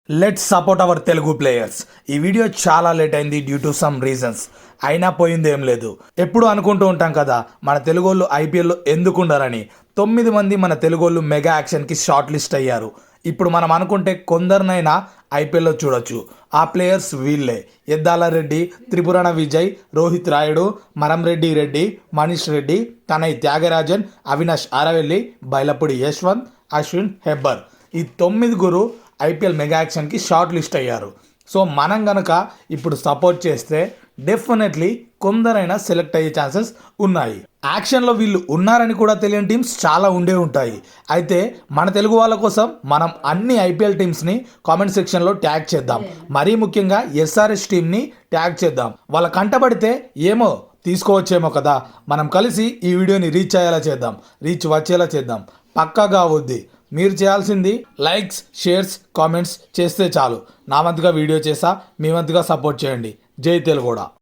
Let's support our Telugu players. ఈ video చాలా late అయింది డ్యూ టు సమ్ రీజన్స్. అయినా పోయింది ఏం లేదు. ఎప్పుడు అనుకుంటూ ఉంటాం కదా మన తెలుగోళ్ళు ఐపీఎల్లో ఎందుకు ఉండరని. 9 మంది మన తెలుగోళ్ళు మెగా యాక్షన్కి షార్ట్ లిస్ట్ అయ్యారు. ఇప్పుడు మనం అనుకుంటే కొందరినైనా ఐపీఎల్లో చూడొచ్చు. ఆ ప్లేయర్స్ వీళ్ళే: ఎద్దాల రెడ్డి, త్రిపురణ విజయ్, రోహిత్ రాయుడు, మరంరెడ్డి రెడ్డి, మనీష్ రెడ్డి, తనై త్యాగరాజన్, అవినాష్ ఆరవెల్లి, బైలపూడి యశ్వంత్, అశ్విన్ హెబ్బర్. ఈ 9 ఐపీఎల్ మెగా యాక్షన్కి షార్ట్ లిస్ట్ అయ్యారు. సో మనం గనక ఇప్పుడు సపోర్ట్ చేస్తే డెఫినెట్లీ కొందరైనా సెలెక్ట్ అయ్యే ఛాన్సెస్ ఉన్నాయి. యాక్షన్లో వీళ్ళు ఉన్నారని కూడా తెలియని టీమ్స్ చాలా ఉండే ఉంటాయి. అయితే మన తెలుగు వాళ్ళ కోసం మనం అన్ని ఐపీఎల్ టీమ్స్ని కామెంట్ సెక్షన్లో ట్యాగ్ చేద్దాం. మరీ ముఖ్యంగా ఎస్ఆర్హెచ్ టీమ్ని ట్యాగ్ చేద్దాం. వాళ్ళ కంటపడితే ఏమో తీసుకోవచ్చేమో కదా. మనం కలిసి ఈ వీడియోని రీచ్ అయ్యేలా చేద్దాం, రీచ్ వచ్చేలా చేద్దాం. పక్కాగా అవుద్ది. మీరు చేయాల్సింది లైక్స్, షేర్స్, కామెంట్స్ చేస్తే చాలు. నా వంతుగా వీడియో చేసా, మీ వంతుగా సపోర్ట్ చేయండి. జై తెలుగోడా.